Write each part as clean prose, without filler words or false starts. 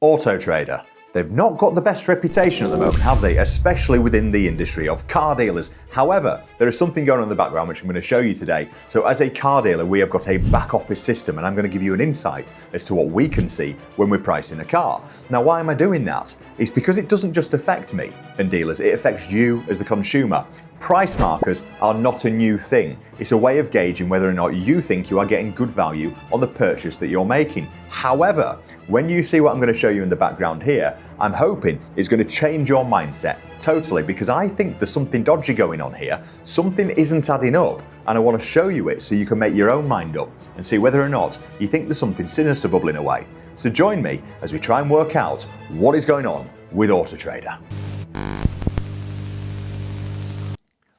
AutoTrader. They've not got the best reputation at the moment, have they? Especially within the industry of car dealers. However, there is something going on in the background which I'm going to show you today. So as a car dealer, we have got a back office system, and I'm going to give you an insight as to what we can see when we're pricing a car. Now, why am I doing that? It's because it doesn't just affect me and dealers, it affects you as the consumer. Price markers are not a new thing. It's a way of gauging whether or not you think you are getting good value on the purchase that you're making. However, when you see what I'm going to show you in the background here, I'm hoping it's going to change your mindset totally, because I think there's something dodgy going on here. Something isn't adding up, and I want to show you it so you can make your own mind up and see whether or not you think there's something sinister bubbling away. So join me as we try and work out what is going on with AutoTrader.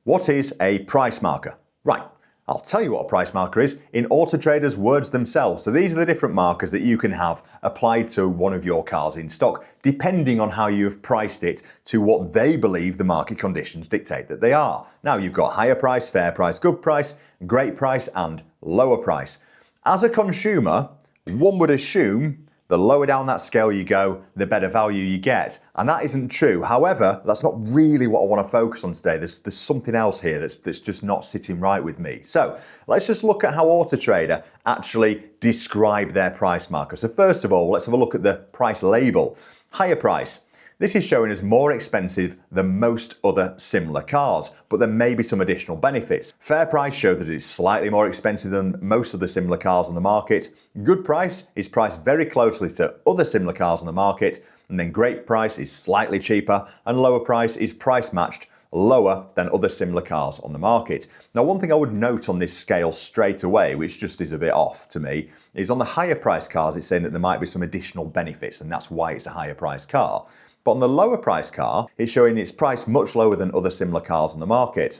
What is a price marker? Right, I'll tell you what a price marker is in AutoTrader's words themselves. So these are the different markers that you can have applied to one of your cars in stock, depending on how you've priced it to what they believe the market conditions dictate that they are. Now, you've got higher price, fair price, good price, great price, and lower price. As a consumer, one would assume the lower down that scale you go, the better value you get. And that isn't true. However, that's not really what I want to focus on today. There's something else here that's just not sitting right with me. So let's just look at how AutoTrader actually describe their price marker. So first of all, let's have a look at the price label. Higher price. This is showing as more expensive than most other similar cars, but there may be some additional benefits. Fair price shows that it's slightly more expensive than most of the similar cars on the market. Good price is priced very closely to other similar cars on the market. And then great price is slightly cheaper, and lower price is price matched lower than other similar cars on the market. Now, one thing I would note on this scale straight away, which just is a bit off to me, is on the higher price cars, it's saying that there might be some additional benefits, and that's why it's a higher price car. But on the lower price car, it's showing its price much lower than other similar cars on the market.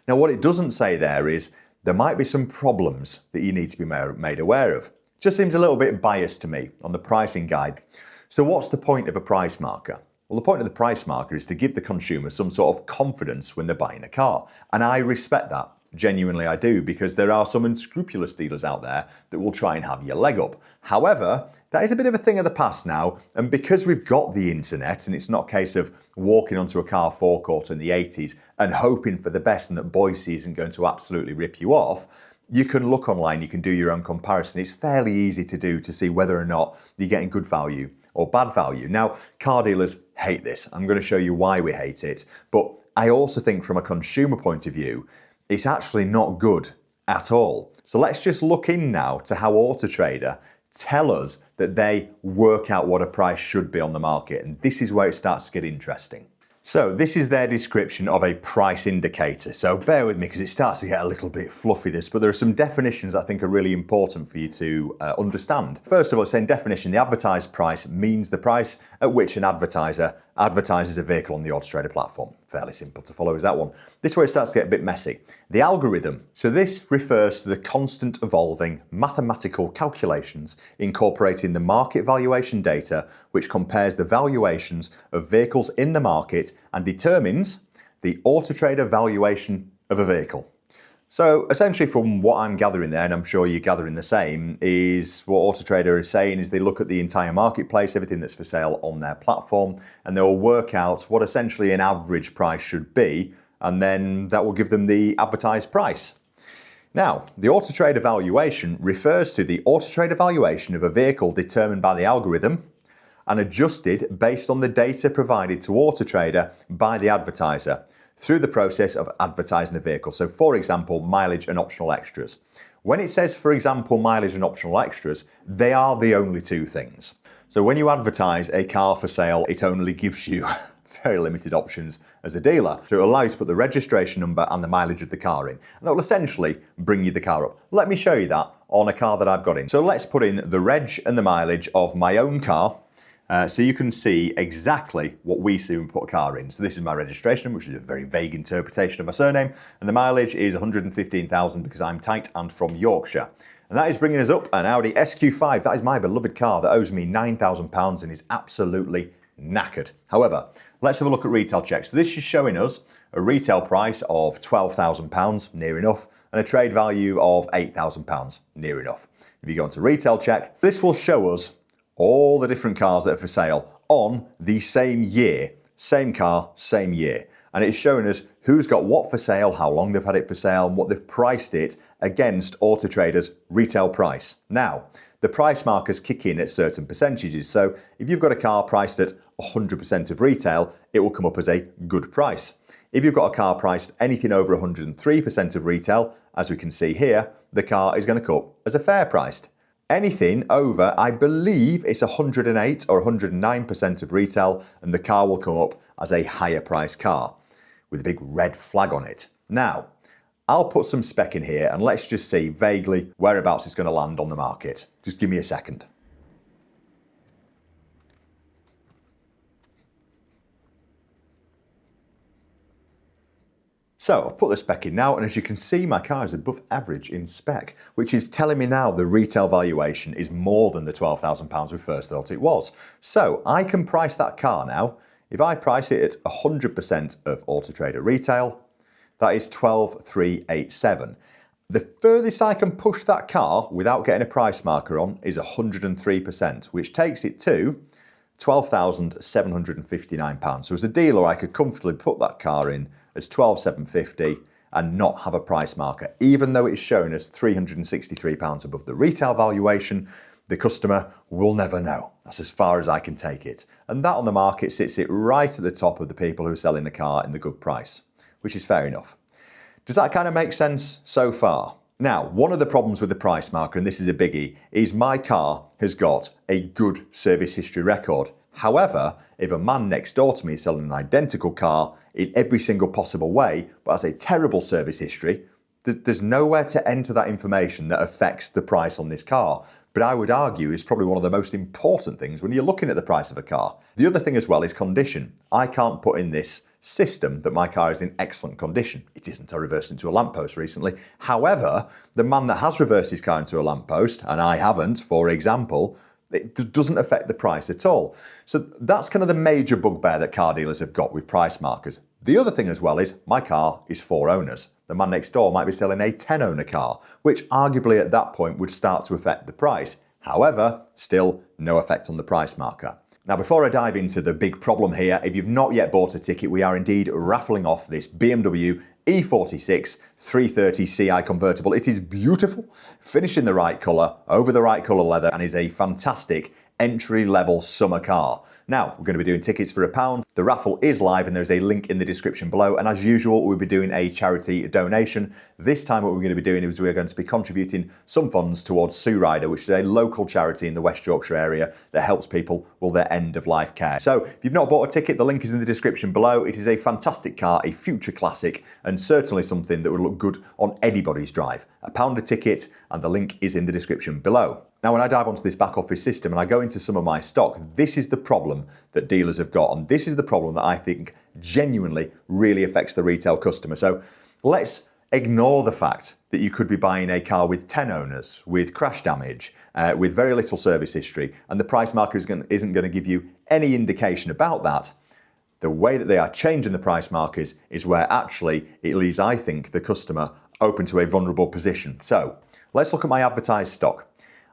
Now, what it doesn't say there is there might be some problems that you need to be made aware of. Just seems a little bit biased to me on the pricing guide. So what's the point of a price marker? Well, the point of the price marker is to give the consumer some sort of confidence when they're buying a car. And I respect that. Genuinely I do, because there are some unscrupulous dealers out there that will try and have your leg up. However, that is a bit of a thing of the past now, and because we've got the internet and it's not a case of walking onto a car forecourt in the 80s and hoping for the best and that Boise isn't going to absolutely rip you off, you can look online, you can do your own comparison. It's fairly easy to do to see whether or not you're getting good value or bad value. Now, car dealers hate this. I'm going to show you why we hate it, but I also think from a consumer point of view, it's actually not good at all. So let's just look in now to how AutoTrader tell us that they work out what a price should be on the market. And this is where it starts to get interesting. So this is their description of a price indicator. So bear with me because it starts to get a little bit fluffy this, but there are some definitions I think are really important for you to understand. First of all, saying definition, the advertised price means the price at which an advertiser advertises a vehicle on the AutoTrader platform. Fairly simple to follow is that one. This is where it starts to get a bit messy. The algorithm. So this refers to the constant evolving mathematical calculations incorporating the market valuation data, which compares the valuations of vehicles in the market and determines the AutoTrader valuation of a vehicle. So essentially from what I'm gathering there, and I'm sure you're gathering the same, is what AutoTrader is saying is they look at the entire marketplace, everything that's for sale on their platform, and they'll work out what essentially an average price should be, and then that will give them the advertised price. Now, the AutoTrader valuation refers to the AutoTrader valuation of a vehicle determined by the algorithm and adjusted based on the data provided to AutoTrader by the advertiser through the process of advertising a vehicle. So for example, mileage and optional extras. When it says, for example, mileage and optional extras, they are the only two things. So when you advertise a car for sale, it only gives you very limited options as a dealer. So it allows you to put the registration number and the mileage of the car in. And that will essentially bring you the car up. Let me show you that on a car that I've got in. So let's put in the reg and the mileage of my own car. So you can see exactly what we see when we put a car in. So this is my registration, which is a very vague interpretation of my surname, and the mileage is 115,000 because I'm tight and from Yorkshire. And that is bringing us up an Audi SQ5. That is my beloved car that owes me £9,000 and is absolutely knackered. However, let's have a look at retail checks. So this is showing us a retail price of £12,000, near enough, and a trade value of £8,000, near enough. If you go into retail check, this will show us all the different cars that are for sale on the same year. Same car, same year. And it's showing us who's got what for sale, how long they've had it for sale, and what they've priced it against AutoTrader's retail price. Now, the price markers kick in at certain percentages. So if you've got a car priced at 100% of retail, it will come up as a good price. If you've got a car priced anything over 103% of retail, as we can see here, the car is going to come up as a fair priced. Anything over, I believe it's 108 or 109% of retail, and the car will come up as a higher price car with a big red flag on it. Now, I'll put some spec in here and let's just see vaguely whereabouts it's going to land on the market. Just give me a second. So I've put the spec in now, and as you can see, my car is above average in spec, which is telling me now the retail valuation is more than the £12,000 we first thought it was. So I can price that car now. If I price it at 100% of AutoTrader retail, that is 12,387. The furthest I can push that car without getting a price marker on is 103%, which takes it to £12,759. So as a dealer, I could comfortably put that car in as 12,750 and not have a price marker. Even though it's shown as £363 above the retail valuation, the customer will never know. That's as far as I can take it. And that on the market sits it right at the top of the people who are selling the car in the good price, which is fair enough. Does that kind of make sense so far? Now, one of the problems with the price marker, and this is a biggie, is my car has got a good service history record. However, if a man next door to me is selling an identical car in every single possible way, but has a terrible service history, there's nowhere to enter that information that affects the price on this car. But I would argue is probably one of the most important things when you're looking at the price of a car. The other thing as well is condition. I can't put in this system that my car is in excellent condition. It isn't. I reversed into a lamppost recently. However, the man that has reversed his car into a lamppost, and I haven't, for example, it doesn't affect the price at all. So that's kind of the major bugbear that car dealers have got with price markers. The other thing as well is my car is 4 owners. The man next door might be selling a 10-owner car, which arguably at that point would start to affect the price. However, still no effect on the price marker. Now, before I dive into the big problem here, if you've not yet bought a ticket, we are indeed raffling off this BMW E46 330 Ci convertible. It is beautiful, finished in the right colour, over the right colour leather, and is a fantastic entry-level summer car. Now, we're going to be doing tickets for £1. The raffle is live and there's a link in the description below. And as usual, we'll be doing a charity donation. This time what we're going to be doing is we're going to be contributing some funds towards Sue Rider, which is a local charity in the West Yorkshire area that helps people with their end-of-life care. So if you've not bought a ticket, the link is in the description below. It is a fantastic car, a future classic, and certainly something that would look good on anybody's drive. £1 a ticket, and the link is in the description below. Now, when I dive onto this back office system and I go into some of my stock, this is the problem that dealers have got, and this is the problem that I think genuinely really affects the retail customer. So let's ignore the fact that you could be buying a car with 10 owners, with crash damage, with very little service history, and the price marker isn't going to give you any indication about that. The way that they are changing the price markers is where actually it leaves, I think, the customer open to a vulnerable position. So let's look at my advertised stock.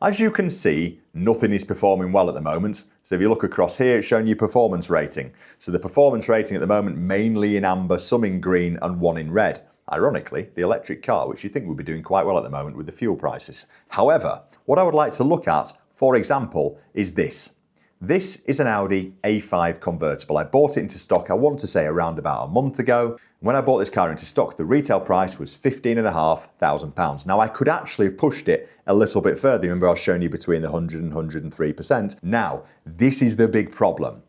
As you can see, nothing is performing well at the moment. So if you look across here, it's showing you performance rating. So the performance rating at the moment, mainly in amber, some in green and one in red. Ironically, the electric car, which you think would be doing quite well at the moment with the fuel prices. However, what I would like to look at, for example, is this. This is an Audi A5 convertible. I bought it into stock, I want to say around about a month ago. When I bought this car into stock, the retail price was £15,500. Now, I could actually have pushed it a little bit further. Remember, I was showing you between the 100 and 103%. Now, this is the big problem.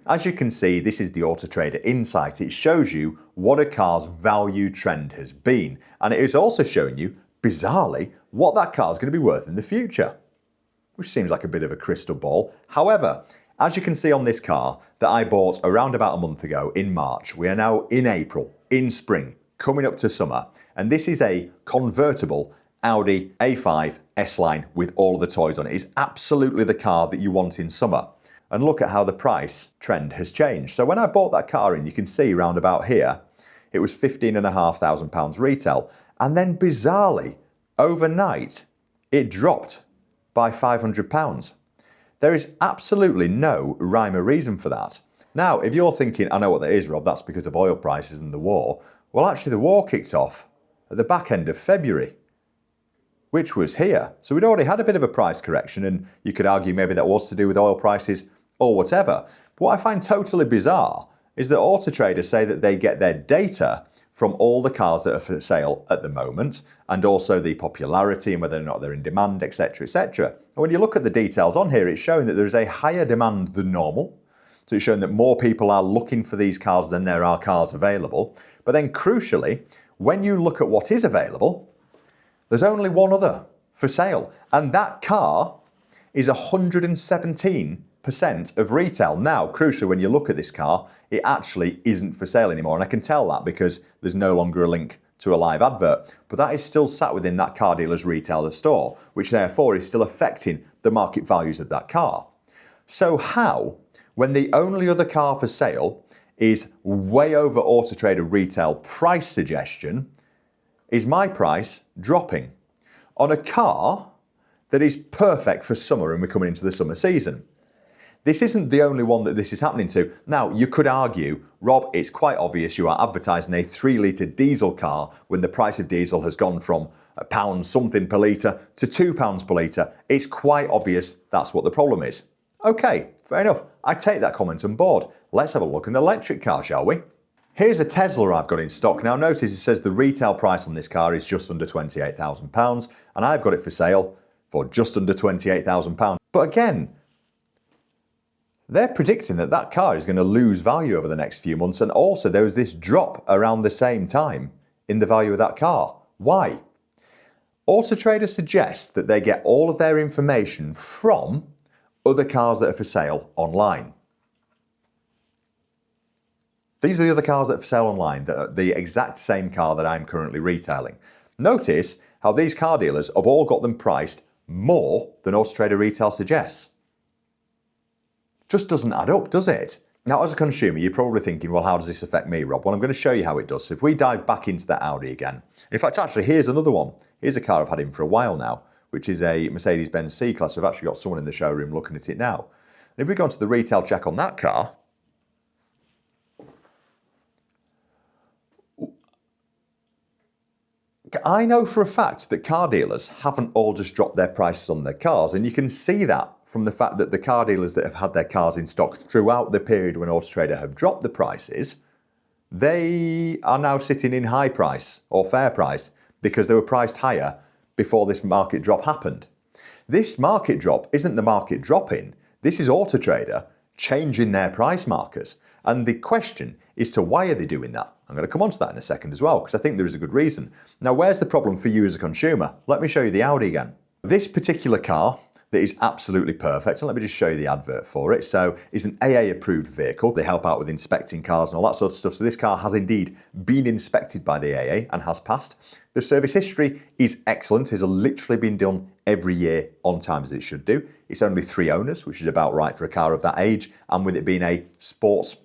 As you can see, this is the AutoTrader Insight. It shows you what a car's value trend has been. And it is also showing you, bizarrely, what that car is going to be worth in the future, which seems like a bit of a crystal ball. However, as you can see on this car that I bought around about a month ago in March, we are now in April, in spring, coming up to summer, and this is a convertible Audi A5 S-Line with all of the toys on it. It's absolutely the car that you want in summer. And look at how the price trend has changed. So when I bought that car in, you can see round about here, it was £15,500 retail. And then bizarrely, overnight, it dropped by £500. There is absolutely no rhyme or reason for that. Now, if you're thinking, I know what that is, Rob, that's because of oil prices and the war. Well, actually, the war kicked off at the back end of February, which was here. So we'd already had a bit of a price correction, and you could argue maybe that was to do with oil prices or whatever. But what I find totally bizarre is that AutoTrader say that they get their data from all the cars that are for sale at the moment, and also the popularity and whether or not they're in demand, etc., etc. And when you look at the details on here, it's showing that there's a higher demand than normal. So it's showing that more people are looking for these cars than there are cars available. But then crucially, when you look at what is available, there's only one other for sale. And that car is 117% of retail. Now, crucially, when you look at this car, it actually isn't for sale anymore. And I can tell that because there's no longer a link to a live advert. But that is still sat within that car dealer's retailer store, which therefore is still affecting the market values of that car. So how, when the only other car for sale is way over AutoTrader retail price suggestion, is my price dropping on a car that is perfect for summer and we're coming into the summer season? This isn't the only one that this is happening to. Now, you could argue, Rob, it's quite obvious you are advertising a 3-litre diesel car when the price of diesel has gone from £1 something per litre to £2 per litre. It's quite obvious that's what the problem is. Okay, fair enough. I take that comment on board. Let's have a look at an electric car, shall we? Here's a Tesla I've got in stock. Now notice it says the retail price on this car is just under £28,000 and I've got it for sale for just under £28,000. But again, they're predicting that that car is going to lose value over the next few months, and also there was this drop around the same time in the value of that car. Why? AutoTrader suggests that they get all of their information from other cars that are for sale online. These are the other cars that are for sale online, that are the exact same car that I'm currently retailing. Notice how these car dealers have all got them priced more than AutoTrader retail suggests. Just doesn't add up, does it? Now, as a consumer, you're probably thinking, well, how does this affect me, Rob? Well, I'm going to show you how it does. So if we dive back into that Audi again, in fact, actually, here's another one. Here's a car I've had in for a while now, which is a Mercedes-Benz C-Class. I've actually got someone in the showroom looking at it now. And if we go into the retail check on that car, I know for a fact that car dealers haven't all just dropped their prices on their cars, and you can see that from the fact that the car dealers that have had their cars in stock throughout the period when AutoTrader have dropped the prices, they are now sitting in high price or fair price because they were priced higher before this market drop happened. This market drop isn't the market dropping, this is AutoTrader changing their price markers. And the question is to why are they doing that? I'm going to come on to that in a second as well, because I think there is a good reason. Now, where's the problem for you as a consumer? Let me show you the Audi again. This particular car that is absolutely perfect, and let me just show you the advert for it. So it's an AA approved vehicle. They help out with inspecting cars and all that sort of stuff. So this car has indeed been inspected by the AA and has passed. The service history is excellent. It's literally been done every year on time as it should do. It's only 3 owners, which is about right for a car of that age. And with it being a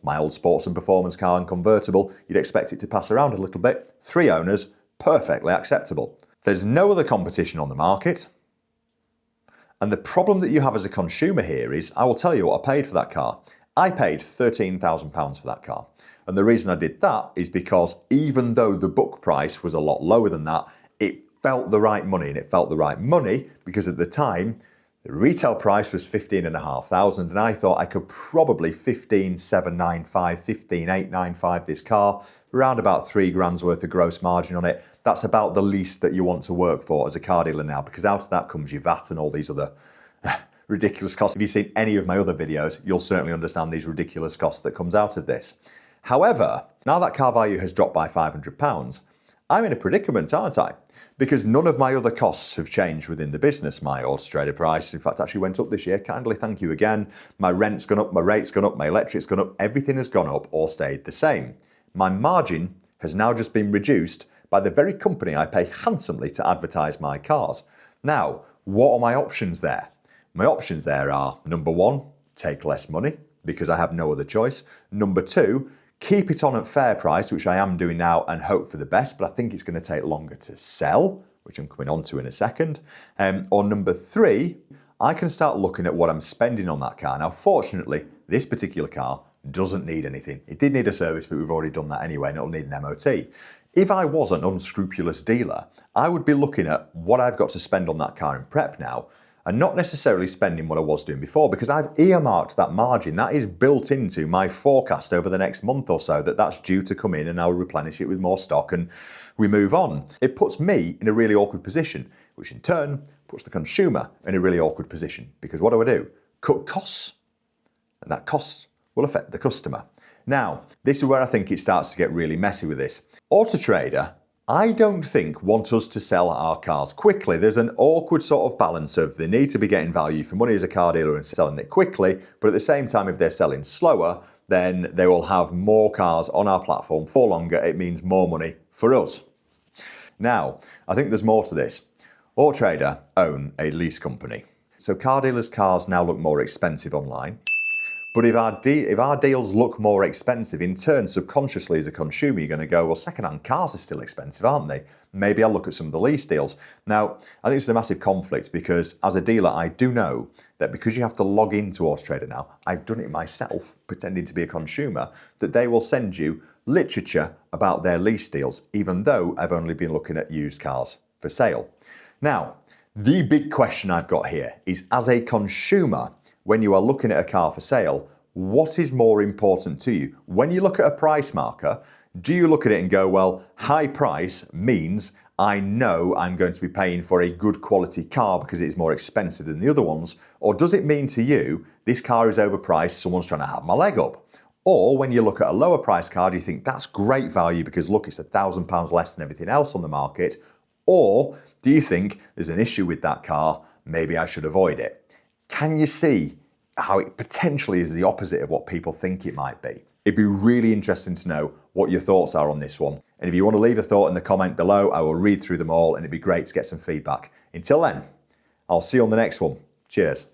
mild sports and performance car and convertible, you'd expect it to pass around a little bit. 3 owners, perfectly acceptable. There's no other competition on the market. And the problem that you have as a consumer here is, I will tell you what I paid for that car. I paid £13,000 for that car. And the reason I did that is because even though the book price was a lot lower than that, it felt the right money. And it felt the right money because at the time, the retail price was £15,500 and I thought I could probably £15,795, £15,895 this car, around about £3,000 worth of gross margin on it. That's about the least that you want to work for as a car dealer now, because out of that comes your VAT and all these other ridiculous costs. If you've seen any of my other videos, you'll certainly understand these ridiculous costs that comes out of this. However, now that car value has dropped by £500, I'm in a predicament, aren't I? Because none of my other costs have changed within the business. My AutoTrader price, in fact, actually went up this year. Kindly, thank you again. My rent's gone up, my rate's gone up, my electric's gone up. Everything has gone up or stayed the same. My margin has now just been reduced by the very company I pay handsomely to advertise my cars. Now, what are my options there? My options there are, number 1, take less money because I have no other choice. Number 2, keep it on at fair price, which I am doing now, and hope for the best, but I think it's going to take longer to sell, which I'm coming on to in a second. Or number 3, I can start looking at what I'm spending on that car. Now, fortunately, this particular car doesn't need anything. It did need a service, but we've already done that anyway, and it'll need an MOT. If I was an unscrupulous dealer, I would be looking at what I've got to spend on that car in prep now, and not necessarily spending what I was doing before, because I've earmarked that margin. That is built into my forecast over the next month or so, that's due to come in, and I'll replenish it with more stock and we move on. It puts me in a really awkward position, which in turn puts the consumer in a really awkward position, because what do? Cut costs, and that cost will affect the customer. Now, this is where I think it starts to get really messy with this. AutoTrader, I don't think, want us to sell our cars quickly. There's an awkward sort of balance of they need to be getting value for money as a car dealer and selling it quickly, but at the same time, if they're selling slower, then they will have more cars on our platform for longer. It means more money for us. Now, I think there's more to this. AutoTrader own a lease company. So car dealers' cars now look more expensive online. But if our deals look more expensive, in turn, subconsciously as a consumer, you're going to go, well, second-hand cars are still expensive, aren't they? Maybe I'll look at some of the lease deals. Now, I think it's a massive conflict, because as a dealer, I do know that because you have to log into AutoTrader now, I've done it myself, pretending to be a consumer, that they will send you literature about their lease deals, even though I've only been looking at used cars for sale. Now, the big question I've got here is, as a consumer, when you are looking at a car for sale, what is more important to you? When you look at a price marker, do you look at it and go, well, high price means I know I'm going to be paying for a good quality car because it's more expensive than the other ones? Or does it mean to you, this car is overpriced, someone's trying to have my leg up? Or when you look at a lower price car, do you think that's great value because look, it's £1,000 less than everything else on the market? Or do you think there's an issue with that car, maybe I should avoid it? Can you see how it potentially is the opposite of what people think it might be? It'd be really interesting to know what your thoughts are on this one. And if you want to leave a thought in the comment below, I will read through them all, and it'd be great to get some feedback. Until then, I'll see you on the next one. Cheers.